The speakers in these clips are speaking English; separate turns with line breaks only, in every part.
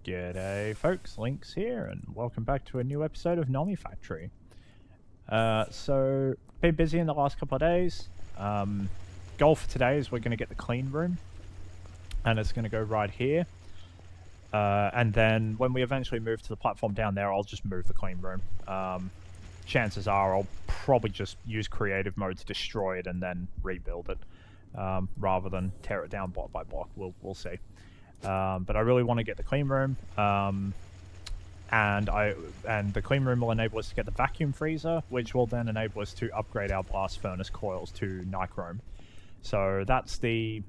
G'day folks, Lynx here, and welcome back to a new episode of Nomifactory. So, been busy in the last couple of days. Goal for today is we're going to get the clean room, and it's going to go right here. And then when we eventually move to the platform down there, I'll just move the clean room. Chances are I'll probably just use creative mode to destroy it and then rebuild it, rather than tear it down block by block. We'll see. But I really want to get the clean room, and the clean room will enable us to get the vacuum freezer, which will then enable us to upgrade our blast furnace coils to Nichrome. So that's the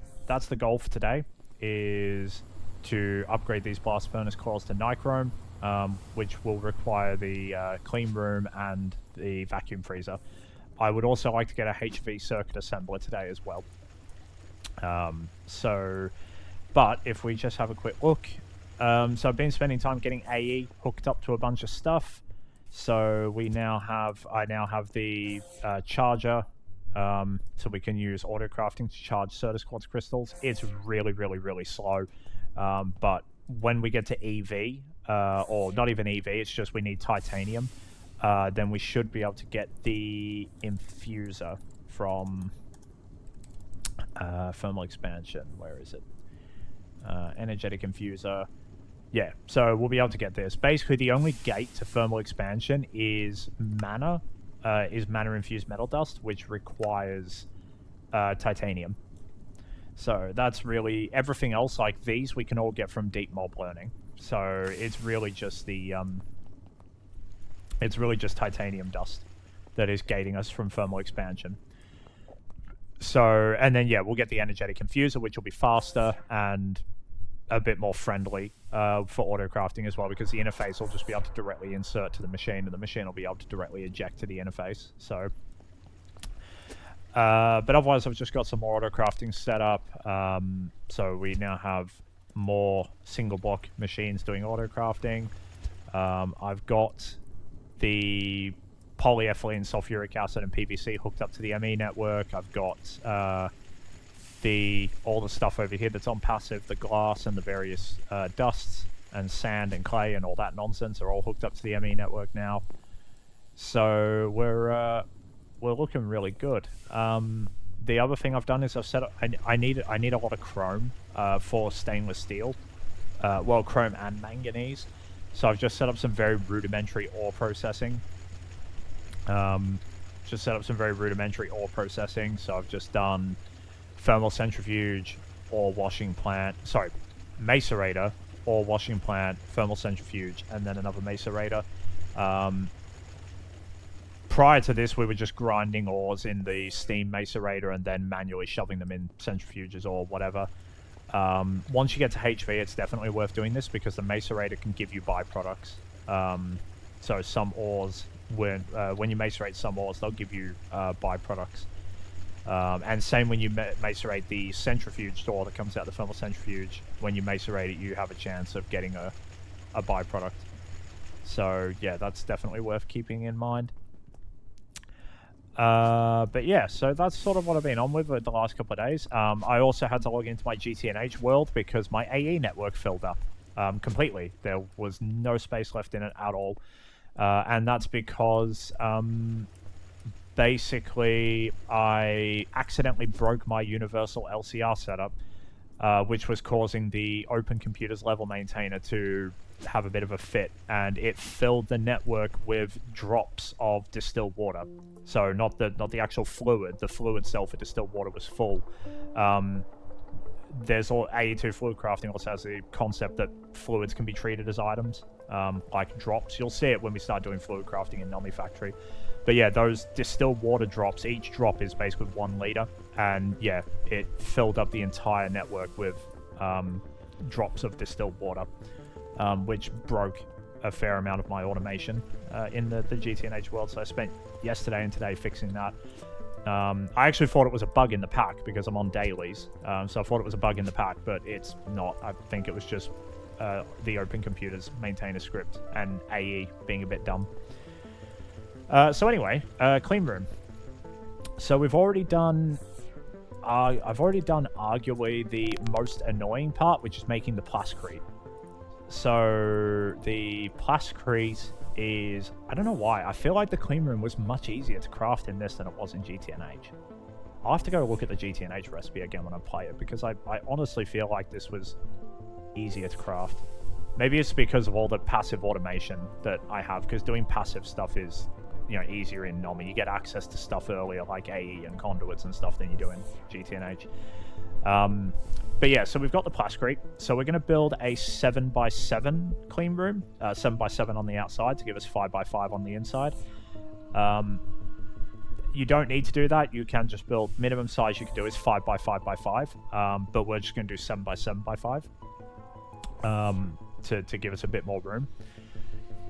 goal for today, is to upgrade these blast furnace coils to Nichrome, which will require the clean room and the vacuum freezer. I would also like to get a HV circuit assembler today as well. But if we just have a quick look, so I've been spending time getting AE hooked up to a bunch of stuff. So I now have the charger, so we can use auto crafting to charge Certus quartz crystals. It's really slow, but when we get to EV, or not even EV, it's just we need titanium, then we should be able to get the infuser from thermal expansion. Where is it? Energetic infuser. Yeah, so we'll be able to get this. Basically, the only gate to thermal expansion is mana infused metal dust, which requires titanium. So that's really everything else. Like these, we can all get from deep mob learning. So it's really just titanium dust that is gating us from thermal expansion. So, and then yeah, we'll get the energetic infuser, which will be faster and a bit more friendly for auto crafting as well, because the interface will just be able to directly insert to the machine, and the machine will be able to directly eject to the interface. So, but otherwise, I've just got some more auto crafting set up. So we now have more single block machines doing auto crafting. I've got the polyethylene, sulfuric acid, and PVC hooked up to the ME network. I've got all the stuff over here that's on passive, the glass and the various dusts and sand and clay and all that nonsense are all hooked up to the ME network now. So we're looking really good. The other thing I've done is I've set up. I need a lot of chrome for stainless steel. Well, chrome and manganese. So I've just set up some very rudimentary ore processing. So I've just done thermal centrifuge, ore washing plant, macerator, ore washing plant, thermal centrifuge, and then another macerator. Prior to this, we were just grinding ores in the steam macerator and then manually shoving them in centrifuges or whatever. Once you get to HV, it's definitely worth doing this because the macerator can give you byproducts. So some ores, when you macerate some ores, they'll give you byproducts. And same when you macerate the centrifuge ore that comes out of the thermal centrifuge. When you macerate it, you have a chance of getting a byproduct. So yeah, that's definitely worth keeping in mind. But yeah, so that's sort of what I've been on with the last couple of days. I also had to log into my GTNH world because my AE network filled up completely. There was no space left in it at all. And that's because basically I accidentally broke my universal LCR setup, which was causing the Open Computers level maintainer to have a bit of a fit, and it filled the network with drops of distilled water. So not the actual fluid. The fluid itself for distilled water was full. There's all AE2 fluid crafting also has the concept that fluids can be treated as items, like drops. You'll see it when we start doing fluid crafting in Nomifactory. But yeah, those distilled water drops, each drop is basically 1 liter, and yeah, it filled up the entire network with drops of distilled water, which broke a fair amount of my automation in the GTNH world. So I spent yesterday and today fixing that. I actually thought it was a bug in the pack because I'm on dailies, so I thought it was a bug in the pack, but it's not. I think it was just the Open Computers maintainer script and AE being a bit dumb. So anyway, clean room. So we've already done I've already done arguably the most annoying part, which is making the plascrete. So the plascrete is, I don't know why, I feel like the clean room was much easier to craft in this than it was in GTNH. I'll have to go look at the GTNH recipe again when I play it, because I honestly feel like this was easier to craft. Maybe it's because of all the passive automation that I have, because doing passive stuff is, you know, easier in Nomi. You get access to stuff earlier, like AE and conduits and stuff, than you do in GTNH. But yeah, so we've got the plascrete. So we're going to build a 7x7 clean room, 7x7 on the outside to give us 5x5 on the inside. You don't need to do that. You can just build, minimum size you can do is 5x5x5, but we're just going to do 7x7x5 to give us a bit more room.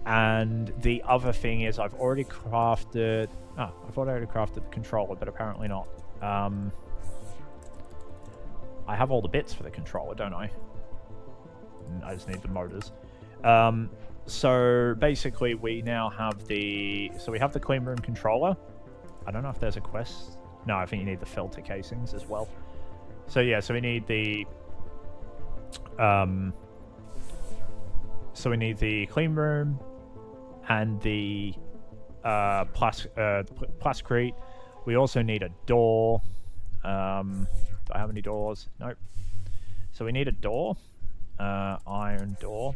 And the other thing is I've already crafted the controller, but apparently not. I have all the bits for the controller, don't I? I just need the motors. So basically we now have we have the clean room controller. I don't know if there's a quest. No, I think you need the filter casings as well. So yeah, so we need the clean room and the plascrete. We also need a door. Do I have any doors? Nope. So we need a door. Iron door.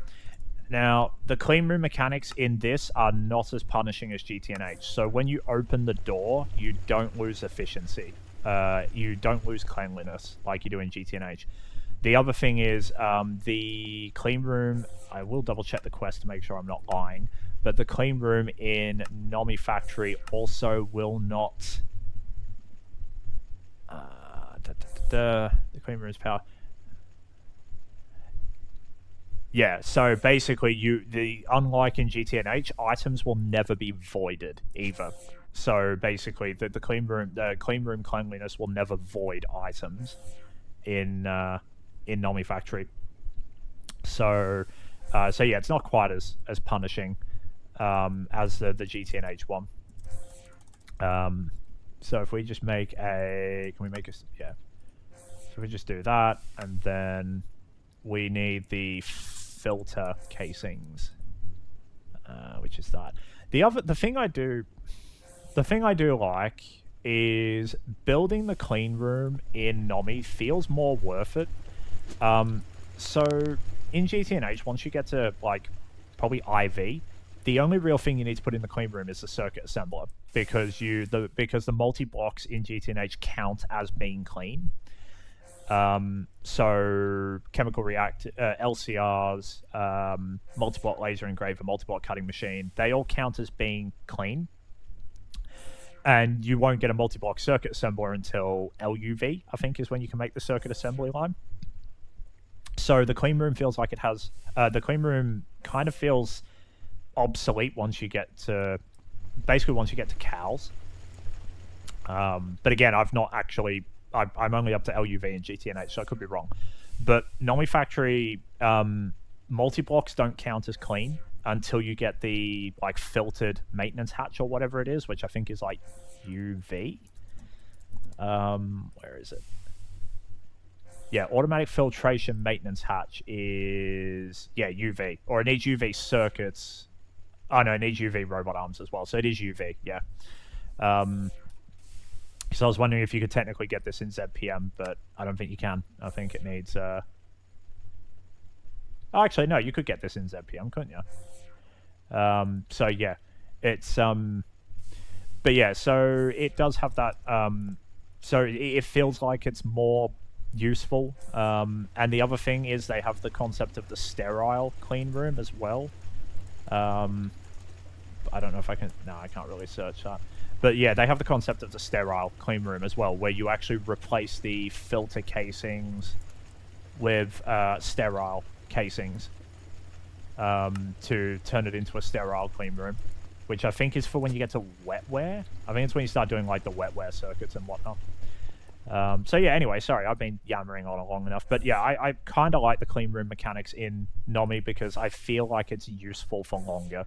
Now, the clean room mechanics in this are not as punishing as GTNH. So when you open the door, you don't lose efficiency. You don't lose cleanliness like you do in GTNH. The other thing is the clean room, I will double check the quest to make sure I'm not lying, but the clean room in Nomifactory also will not... the clean room's power. Yeah, so basically unlike in GTNH, items will never be voided either. So basically the clean room cleanliness will never void items in Nomifactory. So yeah, it's not quite as punishing as the GTNH one. So if we just make yeah. So we just do that, and then we need the filter casings, which is that. The thing I do like is building the clean room in Nomi feels more worth it. So in GTNH, once you get to like probably IV, the only real thing you need to put in the clean room is the circuit assembler, because the multi-blocks in GTNH count as being clean. So chemical LCRs, multi-block laser engraver, multi-block cutting machine, they all count as being clean. And you won't get a multi-block circuit assembler until LUV, I think, is when you can make the circuit assembly line. So the clean room feels like it has... the clean room kind of feels obsolete once you get to... Basically, once you get to cows. But again, I've not actually... I'm only up to LUV and GTNH, so I could be wrong. But Nomifactory multi-blocks don't count as clean until you get the like filtered maintenance hatch or whatever it is, which I think is like UV. Where is it? Yeah, automatic filtration maintenance hatch is UV, or it needs UV circuits. Oh no, it needs UV robot arms as well, so it is UV. Yeah. So I was wondering if you could technically get this in ZPM, but I don't think you can. I think it needs... Oh, actually, no, you could get this in ZPM, couldn't you? So, yeah. It's... But, yeah, so it does have that... So it feels like it's more useful. And the other thing is they have the concept of the sterile clean room as well. I don't know if I can... No, I can't really search that. But yeah, they have the concept of the sterile clean room as well, where you actually replace the filter casings with sterile casings to turn it into a sterile clean room, which I think is for when you get to wetware. I think it's when you start doing like the wetware circuits and whatnot. So yeah, anyway, sorry, I've been yammering on long enough. But yeah, I kind of like the clean room mechanics in Nomi because I feel like it's useful for longer.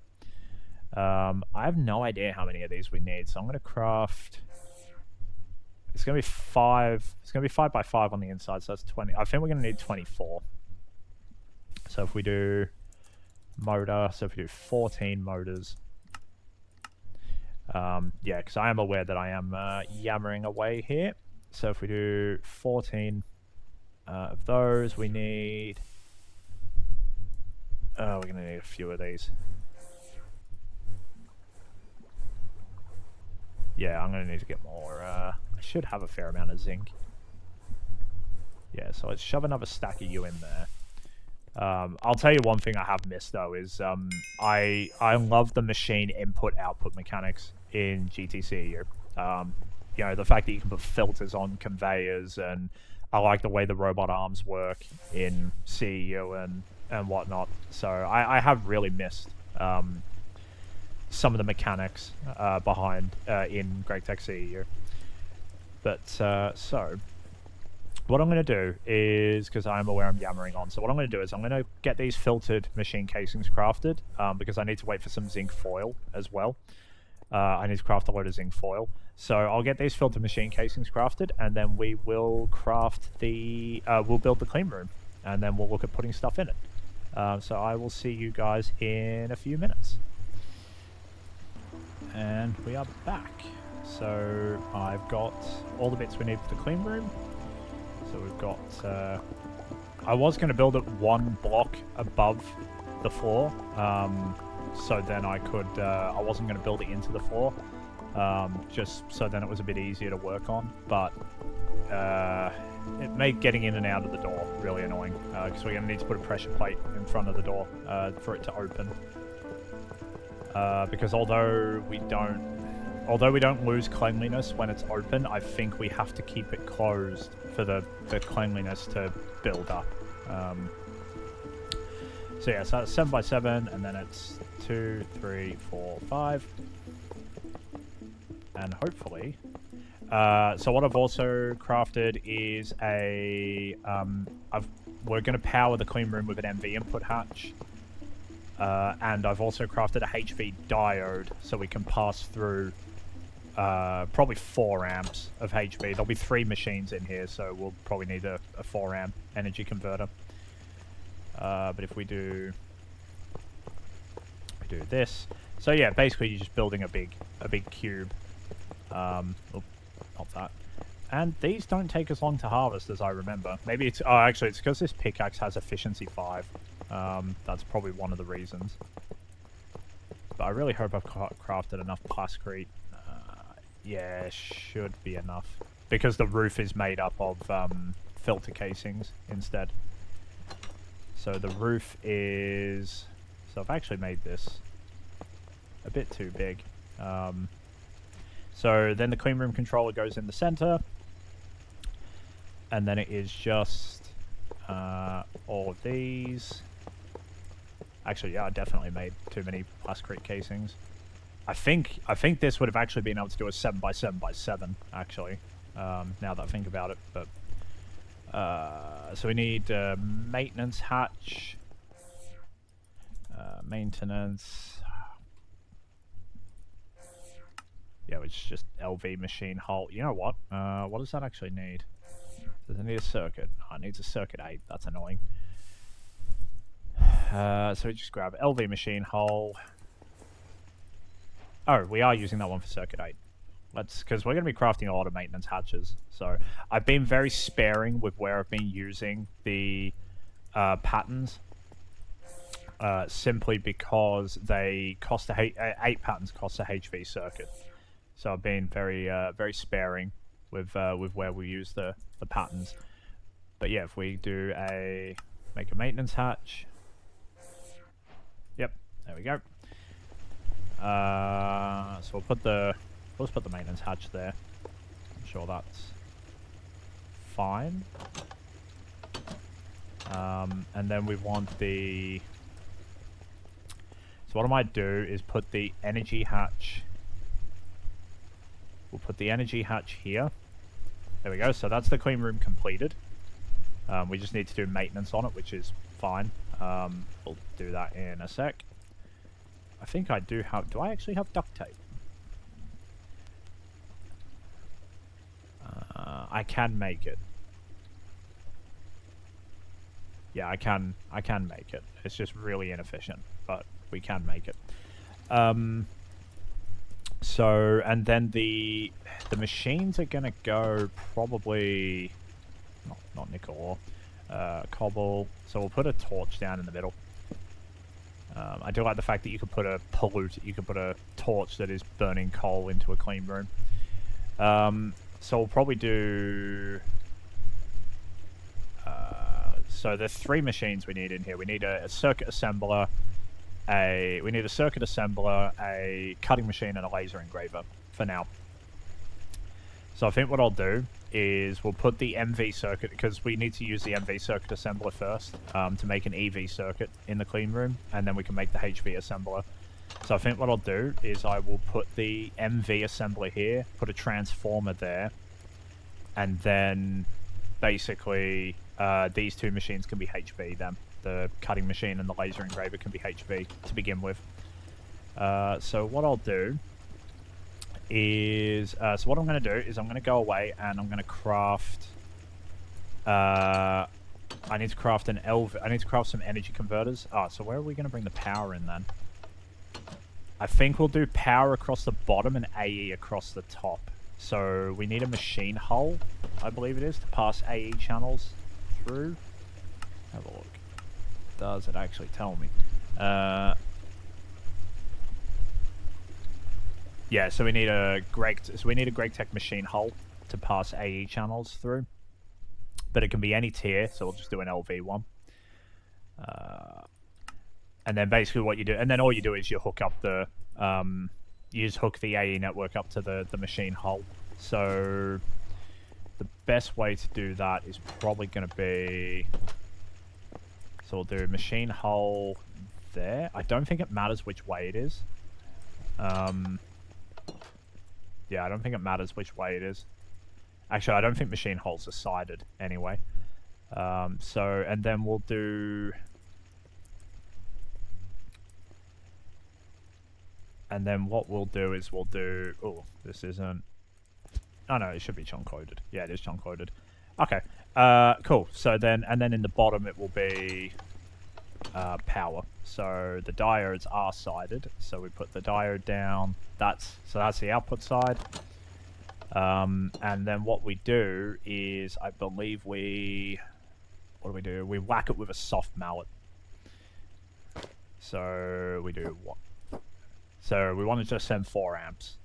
I have no idea how many of these we need, so I'm going to craft... It's going to be 5... It's going to be 5x5 on the inside, so that's 20. I think we're going to need 24. So if we do motor. So if we do 14 motors, yeah, because I am aware that I am yammering away here. So if we do 14 of those, we need... we're going to need a few of these. Yeah, I'm going to need to get more. I should have a fair amount of zinc. Yeah, so let's shove another stack of you in there. I'll tell you one thing I have missed though is I love the machine input-output mechanics in GTCEu. You know, the fact that you can put filters on conveyors, and I like the way the robot arms work in CEU and whatnot. So I have really missed some of the mechanics behind in GregTech CEU. But so what I'm going to do is, because I'm aware I'm yammering on, so what I'm going to do is I'm going to get these filtered machine casings crafted, because I need to wait for some zinc foil as well. I need to craft a load of zinc foil. So I'll get these filtered machine casings crafted, and then we will craft the... we'll build the clean room, and then we'll look at putting stuff in it. So I will see you guys in a few minutes. And we are back. So I've got all the bits we need for the clean room. So we've got... I was going to build it one block above the floor. So then I could... I wasn't going to build it into the floor. Just so then it was a bit easier to work on. But it made getting in and out of the door really annoying. Because we're going to need to put a pressure plate in front of the door for it to open. Because although we don't lose cleanliness when it's open, I think we have to keep it closed for the cleanliness to build up. So yeah, so that's 7x7, and then it's 2, 3, 4, 5. And hopefully... so what I've also crafted is a... we're going to power the clean room with an MV input hatch. And I've also crafted a HV diode so we can pass through probably 4 amps of HV. There'll be 3 machines in here, so we'll probably need a 4 amp energy converter. But if we do this, so yeah, basically you're just building a big cube. Oh, not that. And these don't take as long to harvest as I remember. Maybe it's... Oh, actually, it's because this pickaxe has efficiency 5. That's probably one of the reasons. But I really hope I've crafted enough plascrete. Yeah, should be enough. Because the roof is made up of filter casings instead. So the roof is... So I've actually made this a bit too big. So then the clean room controller goes in the center. And then it is just all of these. Actually, yeah, I definitely made too many plascrete casings. I think this would have actually been able to do a 7x7x7, actually, now that I think about it. But so we need maintenance hatch, maintenance. Yeah, it's just LV machine hull. You know what? What does that actually need? Does it need a circuit? Oh, it needs a circuit 8. That's annoying. So we just grab LV machine hull. Oh, we are using that one for circuit 8. Because we're going to be crafting a lot of maintenance hatches. So I've been very sparing with where I've been using the patterns. Simply because they cost 8 patterns cost a HV circuit. So I've been very very sparing with where we use the patterns. But yeah, if we do make a maintenance hatch. Yep, there we go. So we'll put the maintenance hatch there. I'm sure that's fine. And then we want the... So what I might do is put the energy hatch... We'll put the energy hatch here. There we go, so that's the clean room completed. We just need to do maintenance on it, which is fine. We'll do that in a sec. I think I do have... Do I actually have duct tape? I can make it. Yeah, I can make it. It's just really inefficient, but we can make it. So, and then the machines are gonna go probably not nickel ore, cobble. So we'll put a torch down in the middle. I do like the fact that you could put a torch that is burning coal into a clean room. So we'll probably do. So there's 3 machines we need in here. We need a circuit assembler, a cutting machine, and a laser engraver for now. So I think what I'll do is we'll put the MV circuit, because we need to use the MV circuit assembler first to make an EV circuit in the clean room, and then we can make the HV assembler. So I think what I'll do is I will put the MV assembler here, put a transformer there, and then basically these 2 machines can be HV then. The cutting machine and the laser engraver can be HV to begin with. So what I'll do is... so what I'm going to do is I'm going to go away and I'm going to craft... I need to craft an I need to craft some energy converters. So where are we going to bring the power in then? I think we'll do power across the bottom and AE across the top. So we need a machine hull, I believe it is, to pass AE channels through. Have a look. Does it actually tell me? Yeah, so we need a GregTech machine hull to pass AE channels through. But it can be any tier, so we'll just do an LV one. And then basically what you do, and then all you do is you hook up the you just hook the AE network up to the machine hull. So the best way to do that is probably going to be... So we'll do machine hull there. I don't think it matters which way it is. Yeah, I don't think it matters which way it is. Actually, I don't think machine hulls are sided anyway. So, and then we'll do... And then what we'll do is we'll do... Oh, this isn't... Oh no, it should be chunk loaded. Yeah, it is chunk loaded. Okay. Cool. So then, and then in the bottom it will be power. So the diodes are sided. So we put the diode down. That's the output side. And then what we do is, I believe we... What do we do? We whack it with a soft mallet. So we do what? So we want to just send 4 amps.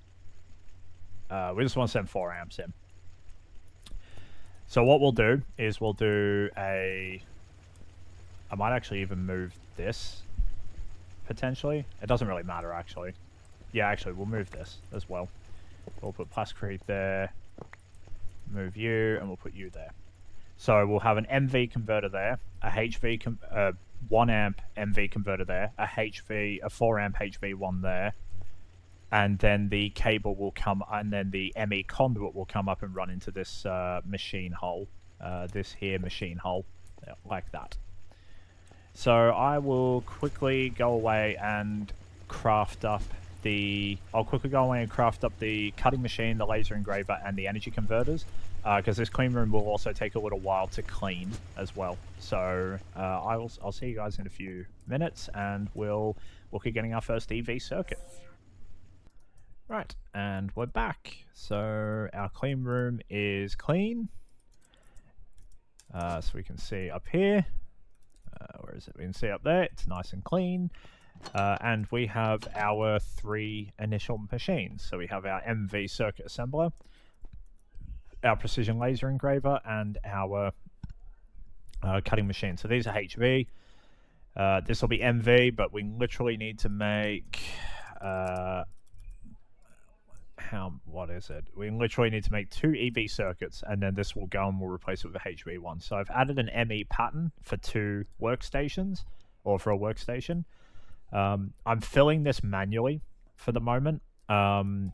We just want to send 4 amps in. So what we'll do is we'll do a... I might actually even move this, potentially. It doesn't really matter, actually. Yeah, actually, we'll move this as well. We'll put plasticrete there, move you, and we'll put you there. So we'll have an MV converter there, a HV, 1 amp MV converter there, a 4 amp HV one there, and then the cable will come, and then the ME conduit will come up and run into this machine hull, this here machine hull, like that. So I will quickly go away and craft up the... I'll quickly go away and craft up the cutting machine, the laser engraver, and the energy converters, because this clean room will also take a little while to clean as well. So I'll see you guys in a few minutes, and we'll look at getting our first EV circuit. Right, and we're back. So our clean room is clean. So we can see up here. Where is it? We can see up there. It's nice and clean. And we have our 3 initial machines. So we have our MV circuit assembler, our precision laser engraver, and our cutting machine. So these are HV. This will be MV, but we literally need to make... what is it? We literally need to make 2 EV circuits, and then this will go and we'll replace it with a HV one. So I've added an ME pattern for 2 workstations, or for a workstation. I'm filling this manually for the moment,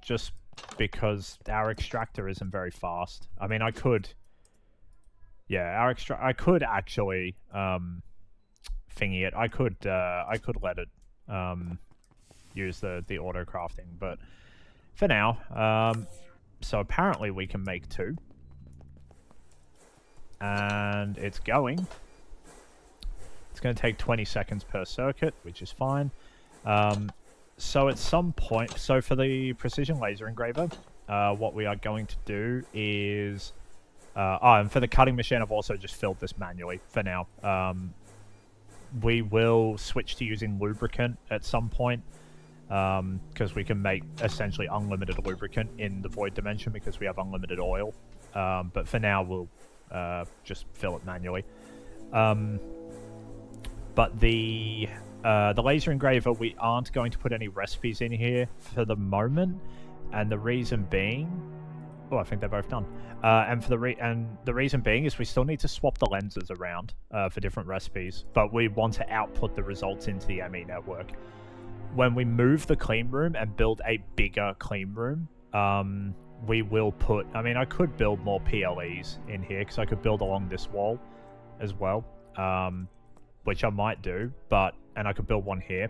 just because our extractor isn't very fast. I mean, I could... Yeah, I could actually thingy it. I could let it use the auto crafting, but for now, so apparently we can make 2, and it's going. going to take 20 seconds per circuit, which is fine. So at some point, so for the precision laser engraver, what we are going to do is... and for the cutting machine, I've also just filled this manually for now. We will switch to using lubricant at some point, because we can make essentially unlimited lubricant in the void dimension because we have unlimited oil. But for now, we'll just fill it manually. But the laser engraver, we aren't going to put any recipes in here for the moment, and the reason being... Oh, I think they're both done. And the reason being is we still need to swap the lenses around for different recipes, but we want to output the results into the ME network. When we move the clean room and build a bigger clean room, we will put... I mean, I could build more PLEs in here, because I could build along this wall as well, which I might do, and I could build one here.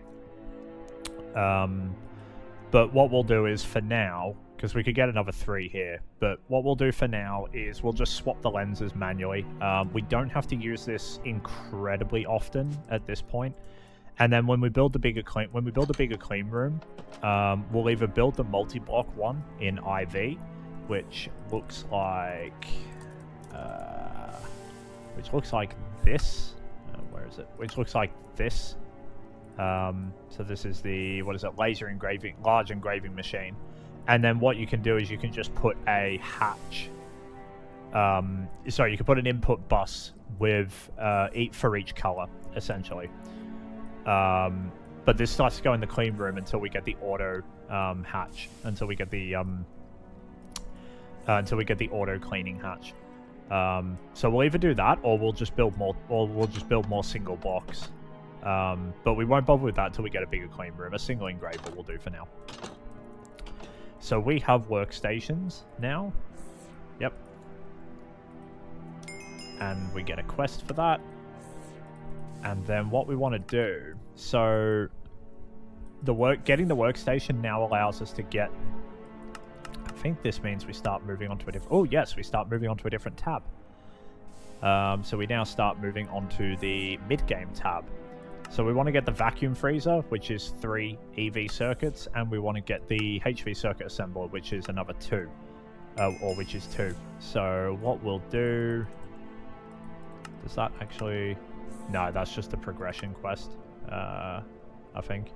But what we'll do is, for now, because we could get another 3 here, but what we'll do for now is we'll just swap the lenses manually. We don't have to use this incredibly often at this point. And then when we build the bigger clean room, we'll either build the multi-block one in IV, which looks like this. Where is it? Which looks like this. So this is the, laser engraving, large engraving machine. And then what you can do is you can just put a hatch. You can put an input bus with for each color, essentially. But this starts to go in the clean room until we get the auto hatch, until we get the auto cleaning hatch. So we'll either do that, or we'll just build more single blocks. But we won't bother with that until we get a bigger clean room. A single engraver will do for now. So we have workstations now. Yep. And we get a quest for that. And then what we want to do... So getting the workstation now allows us to get... I think this means we start moving on to a different... Oh, yes, we start moving on to a different tab. So we now start moving on to the mid-game tab. So we want to get the vacuum freezer, which is 3 EV circuits, and we want to get the HV circuit assembler, which is another 2. Which is 2. So what we'll do... Does that actually... No, that's just a progression quest, I think.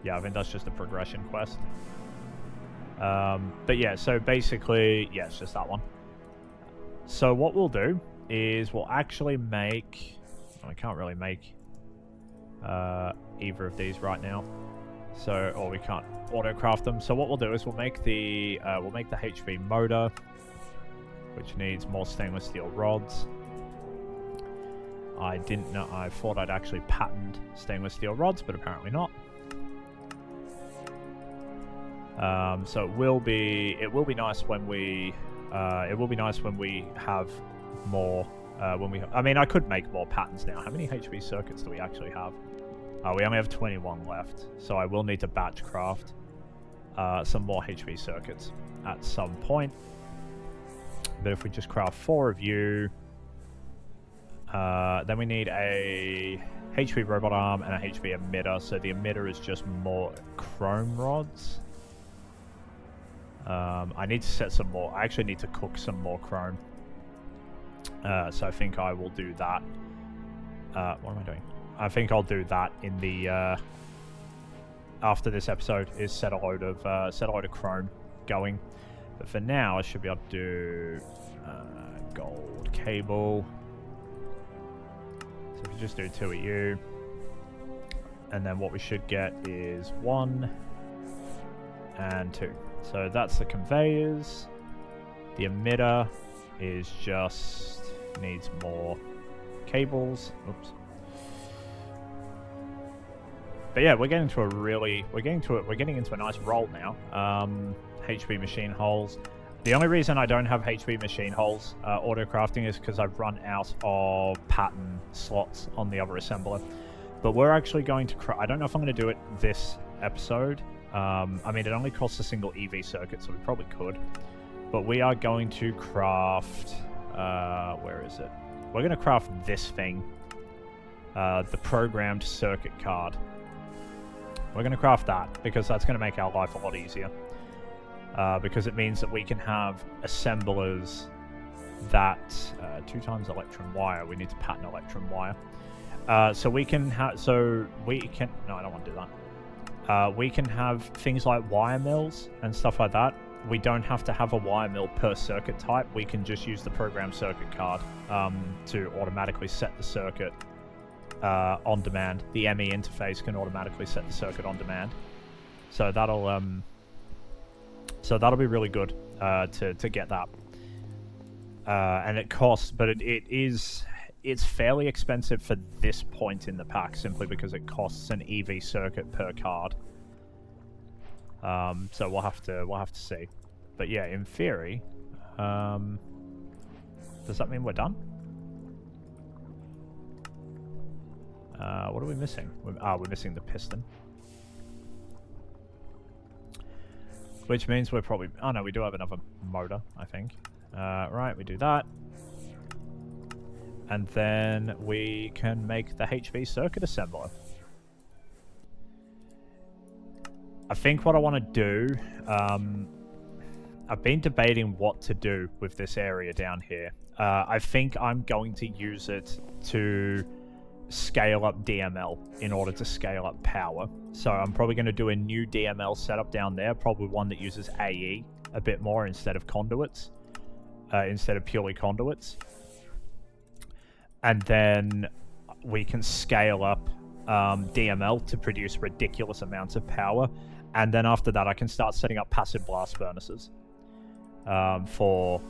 Yeah, I think that's just a progression quest. But yeah, so basically, yeah, it's just that one. So what we'll do is we'll actually make... I can't really make either of these right now. So, or we can't auto-craft them. So what we'll do is we'll make the HV motor, which needs more stainless steel rods. I didn't know. I thought I'd actually patented stainless steel rods, but apparently not. So it will be nice when we have more. I mean, I could make more patterns now. How many HV circuits do we actually have? We only have 21 left, so I will need to batch craft some more HV circuits at some point. But if we just craft 4 of you. Then we need a HV robot arm and a HV emitter. So the emitter is just more chrome rods. I need to set some more. I actually need to cook some more chrome. So I think I will do that. What am I doing? I think I'll do that in the after this episode. Is set a load of chrome going. But for now, I should be able to do gold cable. So if we just do 2 of you, and then what we should get is 1 and 2. So that's the conveyors. The emitter is just needs more cables. Oops. But yeah, we're getting into a nice roll now. HV machine holes. The only reason I don't have HV machine holes auto crafting is because I've run out of pattern slots on the other assembler. But we're actually going to I don't know if I'm going to do it this episode. I mean, it only costs a single EV circuit, so we probably could. But we are going to craft... where is it? We're going to craft this thing. the programmed circuit card. We're going to craft that because that's going to make our life a lot easier. Because it means that we can have assemblers that 2 times electrum wire. We need to pattern electrum wire. So we can have. No, I don't want to do that. We can have things like wire mills and stuff like that. We don't have to have a wire mill per circuit type. We can just use the programmed circuit card to automatically set the circuit on demand. The ME interface can automatically set the circuit on demand. So that'll be really good to get that. And it costs, but it's fairly expensive for this point in the pack, simply because it costs an EV circuit per card. So we'll have to see. But yeah, in theory, does that mean we're done? What are we missing? We're missing the piston. Which means we're probably... Oh no, we do have another motor, I think. Right, we do that. And then we can make the HV circuit assembler. I think what I want to do... I've been debating what to do with this area down here. I think I'm going to use it to scale up DML in order to scale up power. So I'm probably going to do a new DML setup down there, probably one that uses AE a bit more instead of conduits, instead of purely conduits. And then we can scale up DML to produce ridiculous amounts of power. And then after that, I can start setting up passive blast furnaces for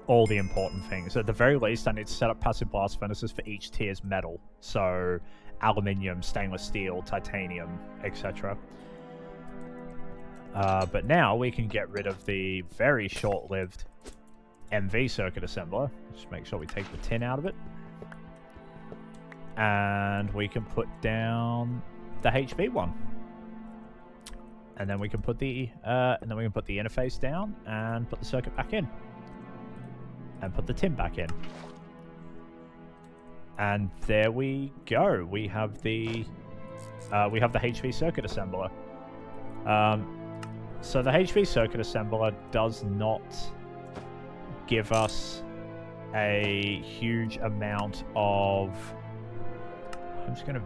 all the important things. At the very least, I need to set up passive blast furnaces for each tier's metal. So aluminium, stainless steel, titanium, etc. But now we can get rid of the very short-lived MV circuit assembler. Just make sure we take the tin out of it. And we can put down the HV one. And then we can put the interface down and put the circuit back in. And put the tin back in. And there we go. We have the HV circuit assembler. So the HV circuit assembler does not give us a huge amount of... I'm just going to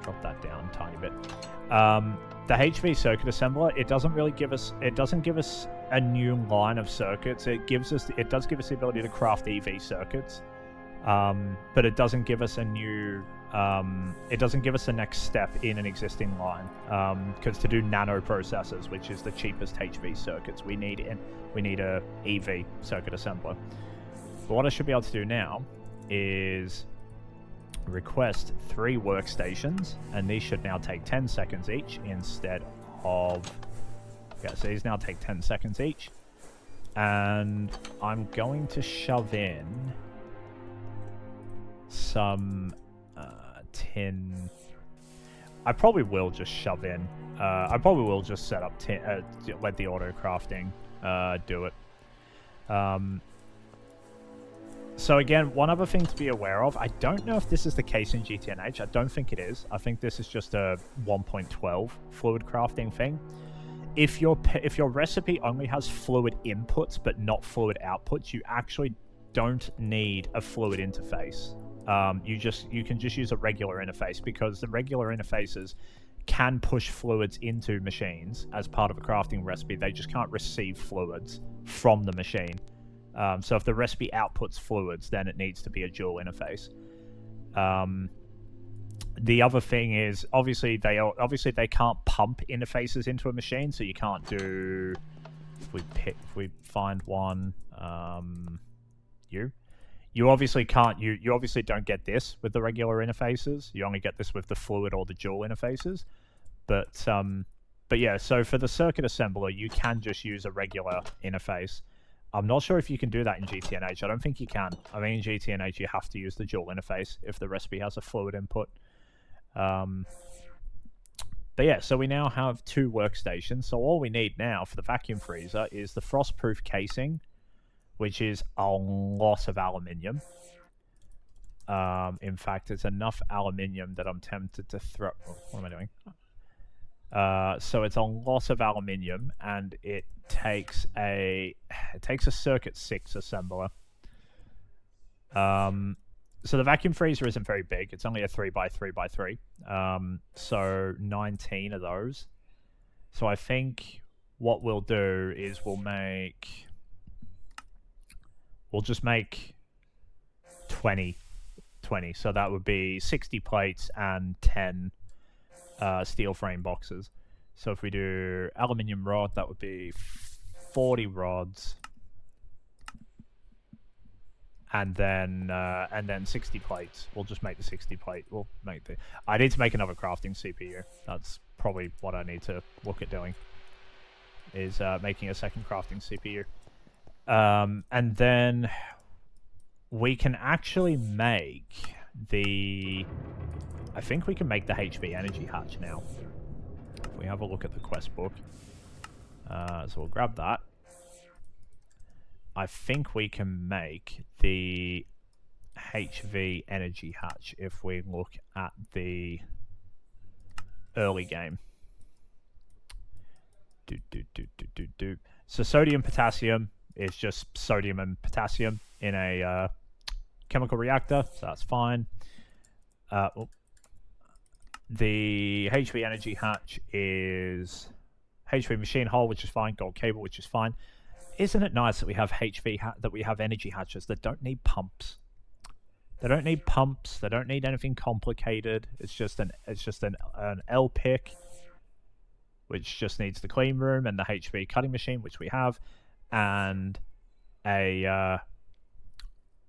drop that down a tiny bit. The HV circuit assembler, it doesn't give us a new line of circuits. It does give us the ability to craft EV circuits, but it doesn't give us a new it doesn't give us the next step in an existing line, because to do nano processors, which is the cheapest HV circuits, we need a EV circuit assembler. But what I should be able to do now is request 3 workstations, and these should now take 10 seconds each instead of... Yeah, so these now take 10 seconds each. And I'm going to shove in some tin... I probably will just shove in... I probably will just set up tin... let the auto crafting do it. So again, one other thing to be aware of, I don't know if this is the case in GTNH. I don't think it is. I think this is just a 1.12 fluid crafting thing. If your recipe only has fluid inputs but not fluid outputs, you actually don't need a fluid interface. You can just use a regular interface, because the regular interfaces can push fluids into machines as part of a crafting recipe. They just can't receive fluids from the machine. So if the recipe outputs fluids, then it needs to be a dual interface. The other thing is, obviously they can't pump interfaces into a machine, so you can't do... If we find one, you obviously can't. You obviously don't get this with the regular interfaces. You only get this with the fluid or the dual interfaces. But yeah. So for the circuit assembler, you can just use a regular interface. I'm not sure if you can do that in GTNH. I don't think you can. I mean, in GTNH, you have to use the dual interface if the recipe has a fluid input. But yeah, so we now have 2 workstations. So all we need now for the vacuum freezer is the frostproof casing, which is a lot of aluminium. In fact, it's enough aluminium that I'm tempted to throw. Oh, what am I doing? So it's a lot of aluminium, and it takes a circuit 6 assembler. So the vacuum freezer isn't very big. It's only a 3x3x3. So 19 of those. So I think what we'll do is we'll just make 20. So that would be 60 plates and 10 steel frame boxes. So if we do aluminium rod, that would be 40 rods. And then 60 plates. We'll just make the 60 plate. We'll make the. I need to make another crafting CPU. That's probably what I need to look at doing. Is making a second crafting CPU. And then we can actually make the. I think we can make the HV energy hatch now. If we have a look at the quest book. So we'll grab that. I think we can make the HV energy hatch if we look at the early game. So sodium potassium is just sodium and potassium in a chemical reactor, so that's fine. The HV energy hatch is HV machine hull, which is fine. Gold cable, which is fine. Isn't it nice that we have energy hatches that don't need pumps? They don't need pumps. They don't need anything complicated. It's just an L pick, which just needs the clean room and the HV cutting machine, which we have, and a I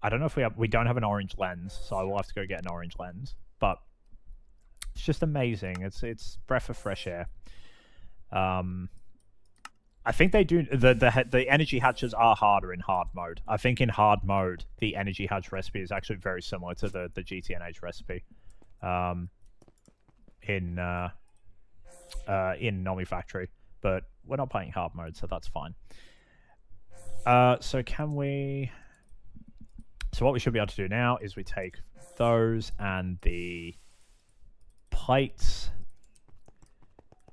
don't know if we don't have an orange lens, so I will have to go get an orange lens. But it's just amazing. It's breath of fresh air. I think they do the energy hatches are harder in hard mode. I think in hard mode the energy hatch recipe is actually very similar to the GTNH recipe. In Nomifactory, but we're not playing hard mode, so that's fine. So what we should be able to do now is we take those and the plates,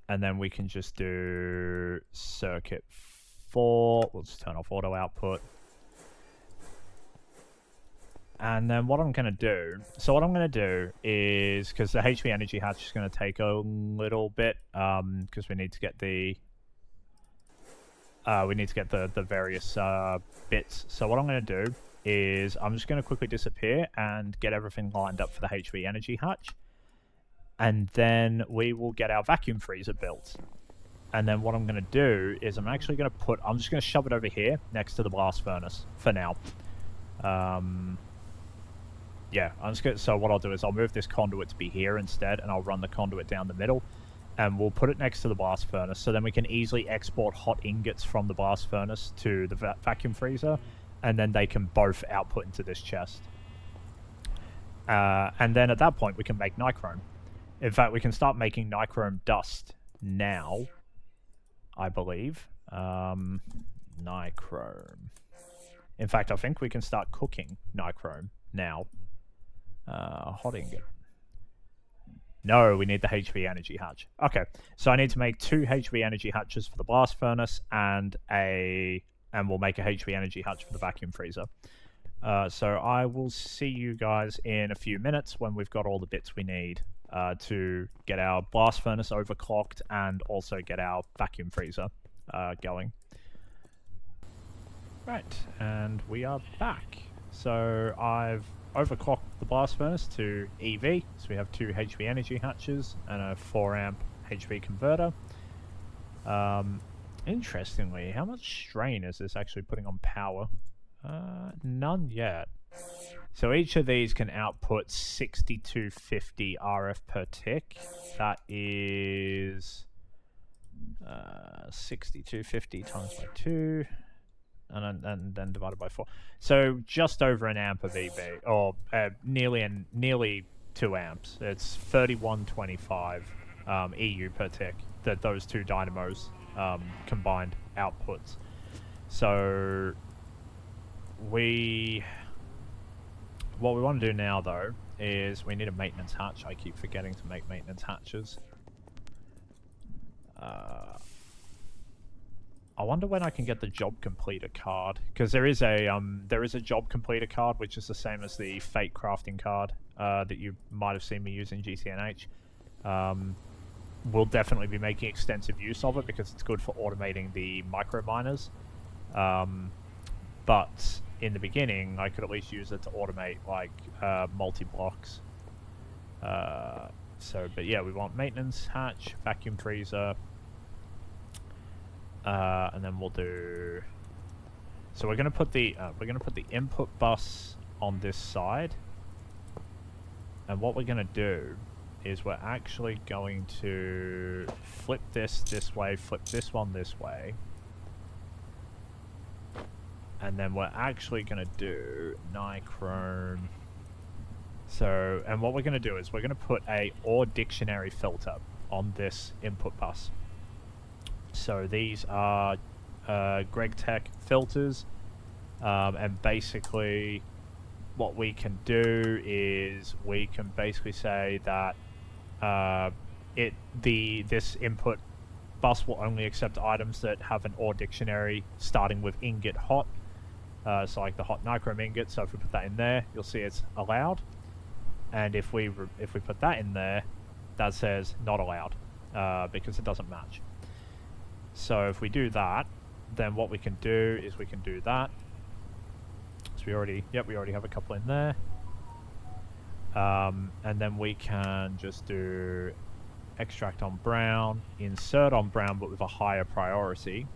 and then we can just do circuit 4. We'll just turn off auto output. And then what I'm going to do... So what I'm going to do is... Because the HV energy hatch is going to take a little bit. Because we need to get the... the various bits. So what I'm going to do is... I'm just going to quickly disappear and get everything lined up for the HV energy hatch. And then we will get our vacuum freezer built. And then what I'm going to do is I'm actually going to put... I'm just going to shove it over here next to the blast furnace for now. Yeah, I'm just going to... So what I'll do is I'll move this conduit to be here instead, and I'll run the conduit down the middle. And we'll put it next to the blast furnace, so then we can easily export hot ingots from the blast furnace to the vacuum freezer. And then they can both output into this chest. And then at that point, we can make Nichrome. In fact, we can start making Nichrome dust now, I believe. Nichrome. In fact, I think we can start cooking Nichrome now. Hot ingot. No, we need the HV energy hatch. Okay, so I need to make 2 HV energy hatches for the blast furnace and we'll make a HV energy hatch for the vacuum freezer. So I will see you guys in a few minutes when we've got all the bits we need to get our blast furnace overclocked and also get our vacuum freezer going. Right, and we are back. So I've overclocked the blast furnace to EV, so we have 2 HV energy hatches and a 4 amp HV converter. Interestingly, how much strain is this actually putting on power? None yet. So each of these can output 6250 RF per tick. That is 6250 times by 2. And then divided by 4. So just over an amp of EV, or nearly 2 amps. It's 3125 EU per tick that those 2 dynamos combined outputs. So we What we want to do now, though, is we need a maintenance hatch. I keep forgetting to make maintenance hatches. I wonder when I can get the job completer card, because there is a job completer card, which is the same as the fake crafting card that you might have seen me use in GTNH. We'll definitely be making extensive use of it because it's good for automating the micro miners. But in the beginning, I could at least use it to automate like multi-blocks. But yeah, we want maintenance hatch, vacuum freezer. And then we'll do. So we're gonna put the input bus on this side, and what we're gonna do is we're actually going to flip this way, flip this one this way, and then we're actually gonna do Nichrome. So, and what we're gonna do is we're gonna put a OR dictionary filter on this input bus. So these are Greg Tech filters, and basically what we can do is we can basically say that this input bus will only accept items that have an OR dictionary starting with ingot hot, so like the hot nichrome ingot. So if we put that in there, you'll see it's allowed, and if we put that in there, that says not allowed because it doesn't match. So if we do that, then what we can do is we can do that. So we already have a couple in there. And then we can just do extract on brown, insert on brown, but with a higher priority.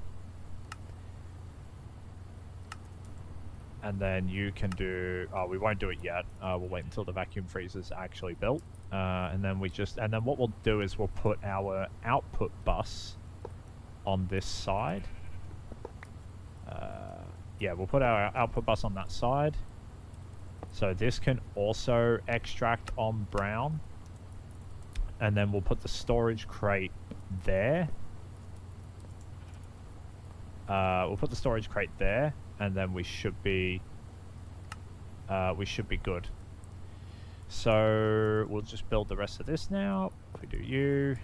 And then you can do, we won't do it yet. We'll wait until the vacuum freezer's actually built. And then what we'll do is we'll put our output bus on this side. Yeah, we'll put our output bus on that side. So this can also extract on brown. And then we'll put the storage crate there. We'll put the storage crate there, and then we should be good. So we'll just build the rest of this now. If we do you.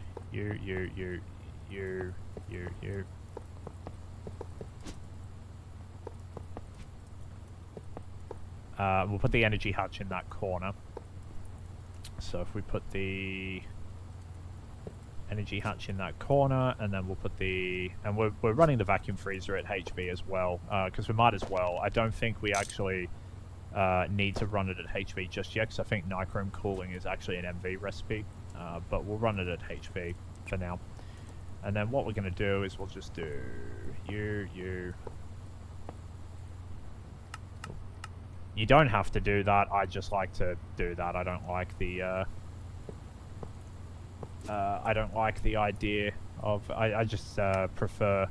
We'll put the energy hatch in that corner. So if we put the energy hatch in that corner, and then we'll put and we're running the vacuum freezer at HV as well, because we might as well. I don't think we actually need to run it at HV just yet, because I think Nichrome cooling is actually an MV recipe, but we'll run it at HV for now. And then what we're going to do is we'll just do you. You don't have to do that. I just like to do that. I don't like the idea of. I just prefer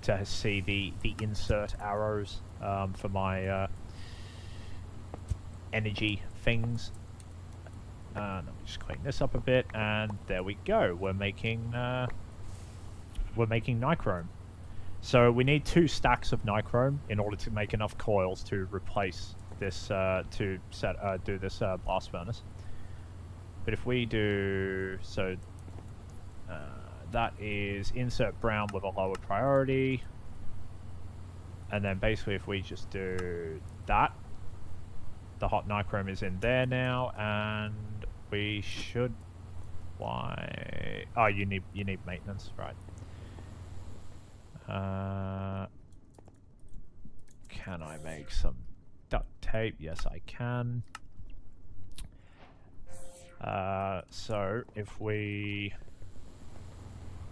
to see the insert arrows for my energy things. Let me just clean this up a bit, and there we go. We're making Nichrome. So we need 2 stacks of Nichrome in order to make enough coils to replace this do this blast furnace. But if we do that is insert brown with a lower priority, and then basically if we just do that, the hot Nichrome is in there now, and we should. Why? Oh, you need maintenance, right? Can I make some duct tape? Yes, I can. So if we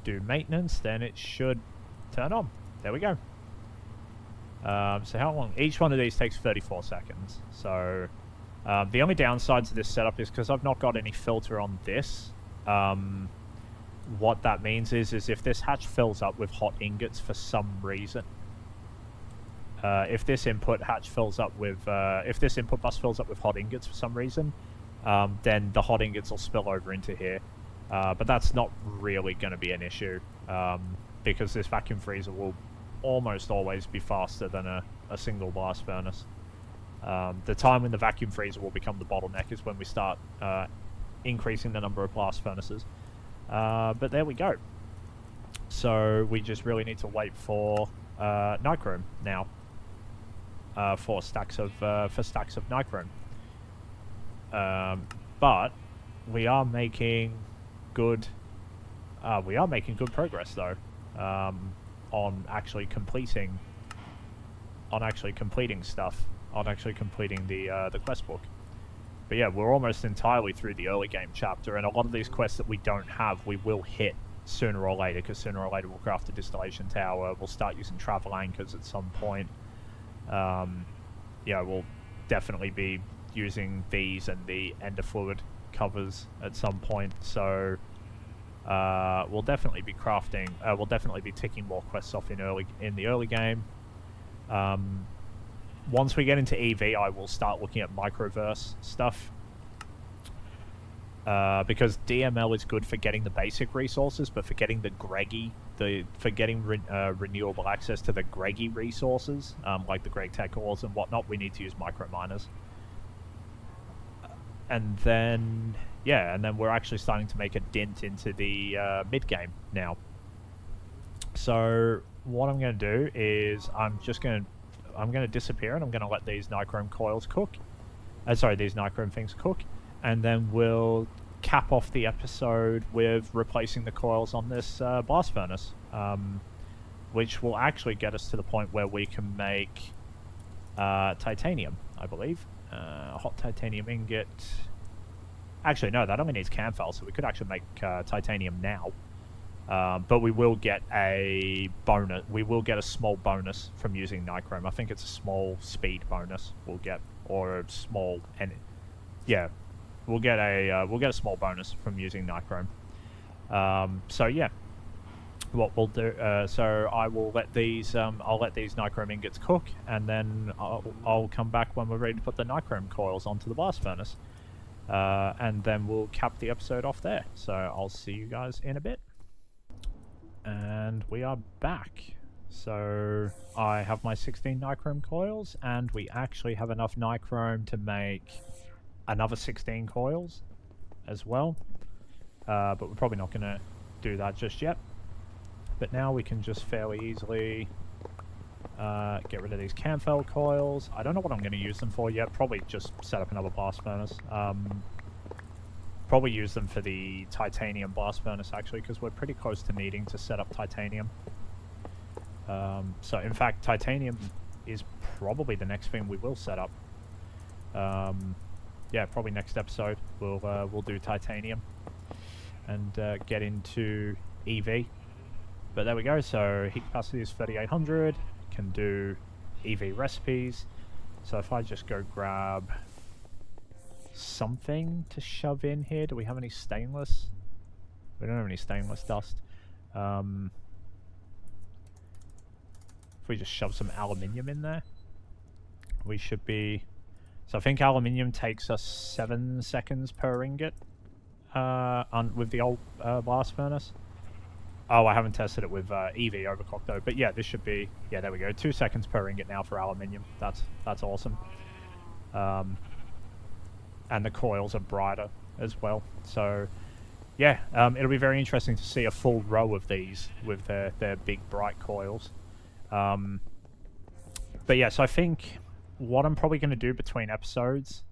do maintenance, then it should turn on. There we go. So how long? Each one of these takes 34 seconds. So the only downside to this setup is because I've not got any filter on this. What that means is if this hatch fills up with hot ingots for some reason, if this input hatch fills up with, if this input bus fills up with hot ingots for some reason, then the hot ingots will spill over into here. But that's not really going to be an issue, because this vacuum freezer will almost always be faster than a single blast furnace. The time when the vacuum freezer will become the bottleneck is when we start increasing the number of blast furnaces. But there we go. So we just really need to wait for Nichrome now for stacks of Nichrome. But we are making good. We are making good progress though on actually completing stuff. On actually completing the quest book. But yeah, we're almost entirely through the early game chapter, and a lot of these quests that we don't have, we will hit sooner or later, because sooner or later we'll craft a distillation tower, we'll start using travel anchors at some point. Yeah, we'll definitely be using these and the ender fluid covers at some point, so we'll definitely be crafting, we'll definitely be ticking more quests off in the early game. Once we get into EV, I will start looking at microverse stuff. Because DML is good for getting the basic resources, but for getting renewable access to the Greggy resources, like the Greg Tech ores and whatnot, we need to use micro miners. And then, yeah, and then we're actually starting to make a dent into the mid game now. So what I'm going to do is I'm going to disappear, and I'm going to let these Nichrome coils cook. These Nichrome things cook. And then we'll cap off the episode with replacing the coils on this blast furnace. Which will actually get us to the point where we can make titanium, I believe. Hot titanium ingot. Actually, no, that only needs camphor, so we could actually make titanium now. But we will get a bonus. We will get a small bonus from using Nichrome. I think it's a small speed bonus we'll get, or a small, and yeah, we'll get a small bonus from using Nichrome. So yeah, what we'll do. So I will let these. I'll let these Nichrome ingots cook, and then I'll come back when we're ready to put the Nichrome coils onto the blast furnace, and then we'll cap the episode off there. So I'll see you guys in a bit. And we are back. So I have my 16 Nichrome coils, and we actually have enough Nichrome to make another 16 coils as well. But we're probably not going to do that just yet. But now we can just fairly easily get rid of these camphor coils. I don't know what I'm going to use them for yet. Probably just set up another blast furnace. Probably use them for the titanium blast furnace, actually, because we're pretty close to needing to set up titanium. So, in fact, titanium is probably the next thing we will set up. Yeah, probably next episode we'll do titanium and get into EV. But there we go. So heat capacity is 3800. Can do EV recipes. So if I just go grab something to shove in here. Do we have any stainless? We don't have any stainless dust. If we just shove some aluminium in there, we should be... So I think aluminium takes us 7 seconds per ingot with the old blast furnace. Oh, I haven't tested it with EV overclock though. But yeah, this should be... Yeah, there we go. 2 seconds per ingot now for aluminium. That's awesome. And the coils are brighter as well. So, yeah, it'll be very interesting to see a full row of these with their big bright coils. But yeah, so I think what I'm probably going to do between episodes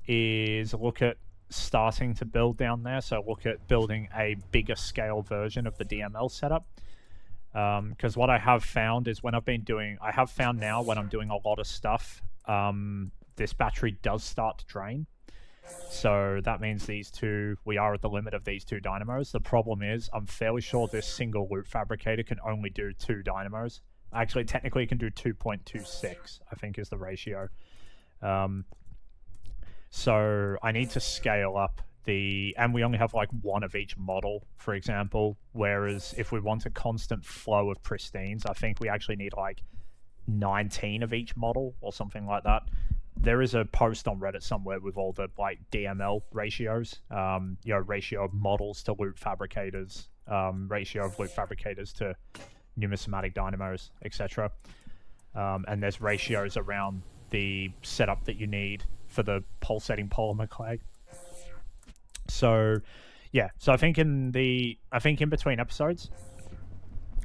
is look at starting to build down there. So look at building a bigger scale version of the DML setup. Because what I have found is when I'm doing a lot of stuff, this battery does start to drain. So that means we are at the limit of these 2 dynamos. The problem is, I'm fairly sure this single loop fabricator can only do 2 dynamos. Actually, technically it can do 2.26, I think is the ratio. So I need to scale up and we only have like 1 of each model, for example. Whereas if we want a constant flow of pristines, I think we actually need like 19 of each model or something like that. There is a post on Reddit somewhere with all the like DML ratios, ratio of models to loop fabricators, ratio of loop fabricators to numismatic dynamos, etc. And there's ratios around the setup that you need for the pulsating polymer clay. So yeah, so I think in between episodes,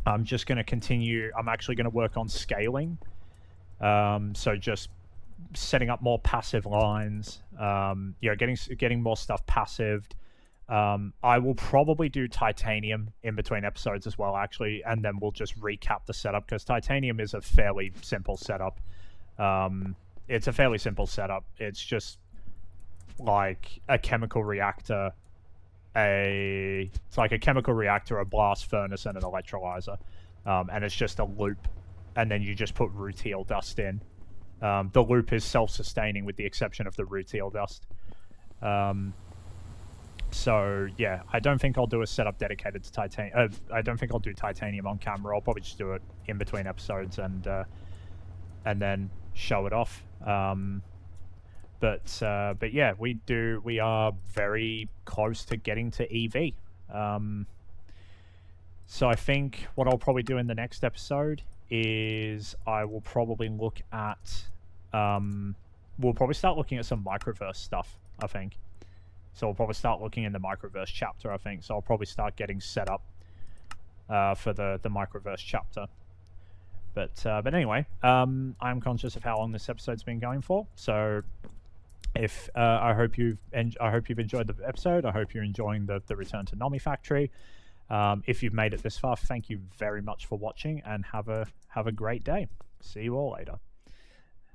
I'm just going to continue. I'm actually going to work on scaling. So just setting up more passive lines. Getting more stuff passived. I will probably do titanium in between episodes as well, actually, and then we'll just recap the setup, because titanium is a fairly simple setup. It's a fairly simple setup. It's just like a chemical reactor, it's like a chemical reactor, a blast furnace, and an electrolyzer, and it's just a loop, and then you just put rutile dust in. The loop is self-sustaining with the exception of the rutile dust. So yeah, I don't think I'll do a setup dedicated to titanium. I don't think I'll do titanium on camera. I'll probably just do it in between episodes and then show it off. But yeah, we are very close to getting to EV. So I think what I'll probably do in the next episode is I will probably look at we'll probably start looking at some microverse stuff, I think. So we'll probably start looking in the microverse chapter, I think. So I'll probably start getting set up for the microverse chapter. But anyway, I'm conscious of how long this episode's been going for. So if I hope you've enjoyed the episode. I hope you're enjoying the return to Nomifactory. If you've made it this far, thank you very much for watching, and have a great day. See you all later.